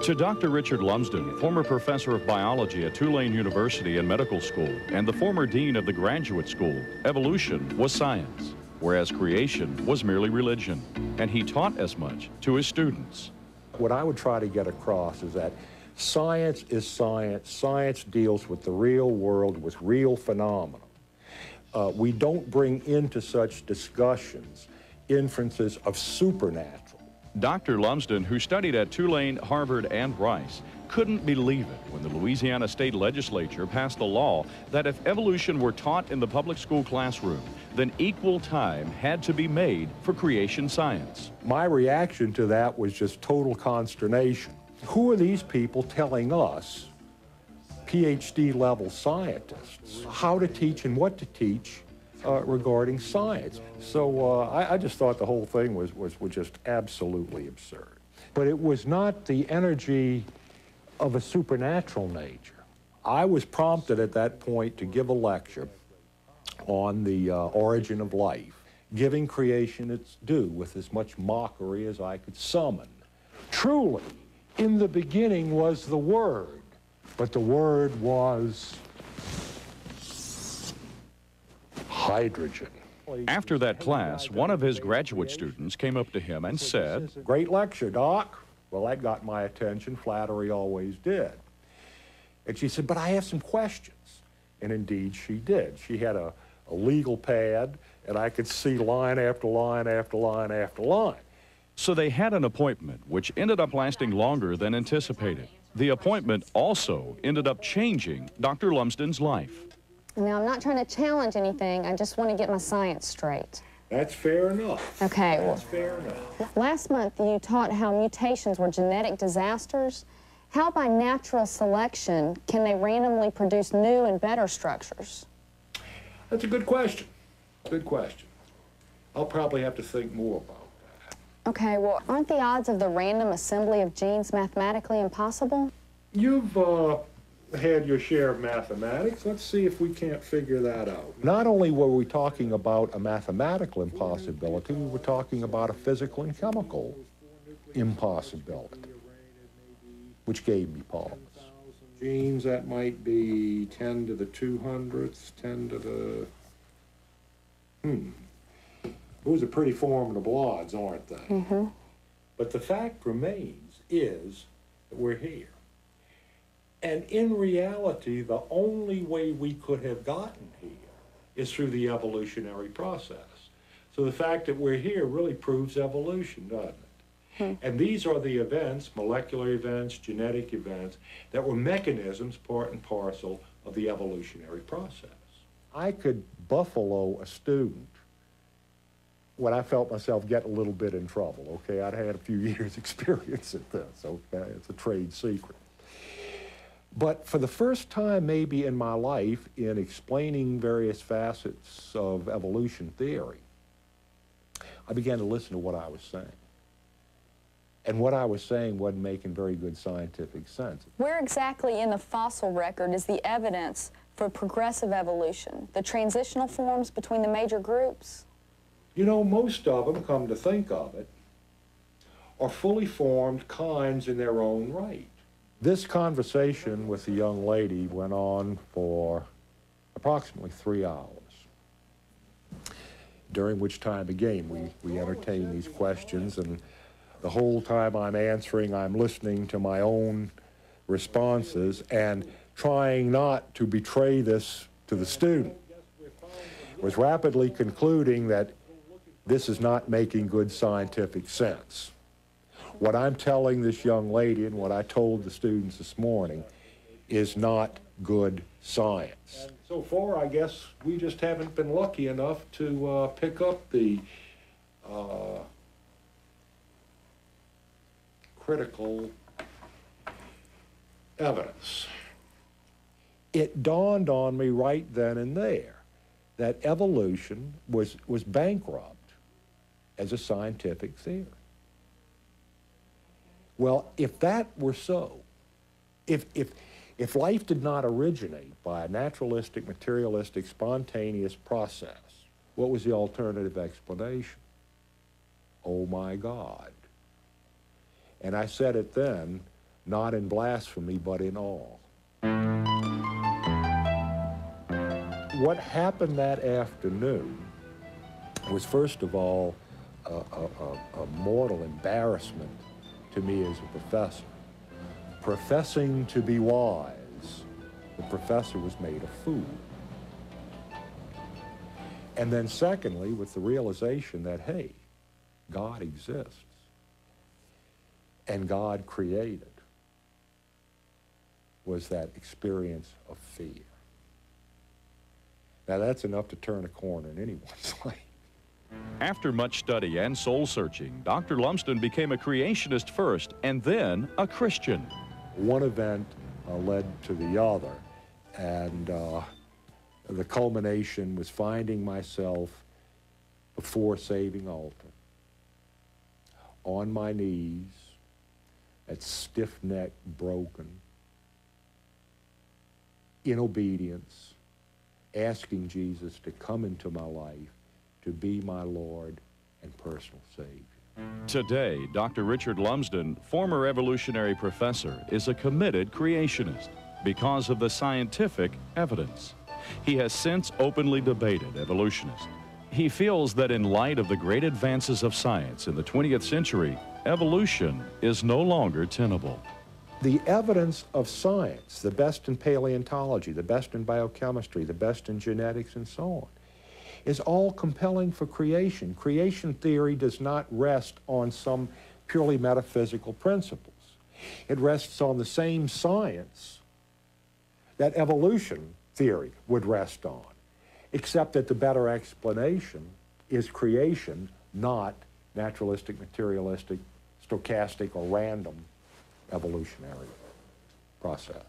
To Dr. Richard Lumsden, former professor of biology at Tulane University and Medical School, and the former dean of the graduate school, evolution was science, whereas creation was merely religion, and he taught as much to his students. What I would try to get across is that science is science. Science deals with the real world, with real phenomena. We don't bring into such discussions inferences of supernatural. Dr. Lumsden, who studied at Tulane, Harvard, and Rice, couldn't believe it when the Louisiana State Legislature passed a law that if evolution were taught in the public school classroom, then equal time had to be made for creation science. My reaction to that was just total consternation. Who are these people telling us, PhD-level scientists, how to teach and what to teach regarding science? So I just thought the whole thing was just absolutely absurd. But it was not the energy of a supernatural nature. I was prompted at that point to give a lecture on the origin of life, giving creation its due with as much mockery as I could summon. Truly, in the beginning was the Word, but the Word was hydrogen. After that class, one of his graduate students came up to him and said, "Great lecture, Doc." Well, that got my attention. Flattery always did. And she said, "But I have some questions." And indeed she did. She had a legal pad, and I could see line after line after line after line. So they had an appointment, which ended up lasting longer than anticipated. The appointment also ended up changing Dr. Lumsden's life. Now, I'm not trying to challenge anything. I just want to get my science straight. That's fair enough. Okay. That's fair enough. Last month, you taught how mutations were genetic disasters. How by natural selection can they randomly produce new and better structures? That's a good question. Good question. I'll probably have to think more about that. Okay, well, aren't the odds of the random assembly of genes mathematically impossible? You've had your share of mathematics. Let's see if we can't figure that out. Not only were we talking about a mathematical impossibility, we were talking about a physical and chemical impossibility, which gave me pause. Genes, that might be 10 to the 200th, 10 to the... Those are pretty formidable odds, aren't they? Mm-hmm. But the fact remains is that we're here. And in reality, the only way we could have gotten here is through the evolutionary process. So the fact that we're here really proves evolution, doesn't it? And these are the events, molecular events, genetic events, that were mechanisms part and parcel of the evolutionary process. I could buffalo a student when I felt myself get a little bit in trouble, okay? I'd had a few years' experience at this, okay? It's a trade secret. But for the first time maybe in my life in explaining various facets of evolution theory, I began to listen to what I was saying. And what I was saying wasn't making very good scientific sense. Where exactly in the fossil record is the evidence for progressive evolution, the transitional forms between the major groups? You know, most of them, come to think of it, are fully formed kinds in their own right. This conversation with the young lady went on for approximately 3 hours, during which time, again, we entertained these questions, and the whole time I'm answering, I'm listening to my own responses and trying not to betray this to the student. I was rapidly concluding that this is not making good scientific sense. What I'm telling this young lady and what I told the students this morning is not good science. And so far, I guess we just haven't been lucky enough to pick up the critical evidence. It dawned on me right then and there that evolution was bankrupt as a scientific theory. Well, if that were so, if life did not originate by a naturalistic, materialistic, spontaneous process, what was the alternative explanation? Oh my God. And I said it then, not in blasphemy, but in awe. What happened that afternoon was, first of all, a mortal embarrassment to me as a professor. Professing to be wise, the professor was made a fool. And then secondly, with the realization that, hey, God exists and God created, was that experience of fear. Now that's enough to turn a corner in anyone's life. After much study and soul-searching, Dr. Lumsden became a creationist first and then a Christian. One event led to the other, and the culmination was finding myself before saving altar, on my knees, at stiff-necked, broken, in obedience, asking Jesus to come into my life, to be my Lord and personal Savior. Today, Dr. Richard Lumsden, former evolutionary professor, is a committed creationist because of the scientific evidence. He has since openly debated evolutionists. He feels that in light of the great advances of science in the 20th century, evolution is no longer tenable. The evidence of science, the best in paleontology, the best in biochemistry, the best in genetics, and so on, is all compelling for creation. Creation theory does not rest on some purely metaphysical principles. It rests on the same science that evolution theory would rest on, except that the better explanation is creation, not naturalistic, materialistic, stochastic, or random evolutionary process.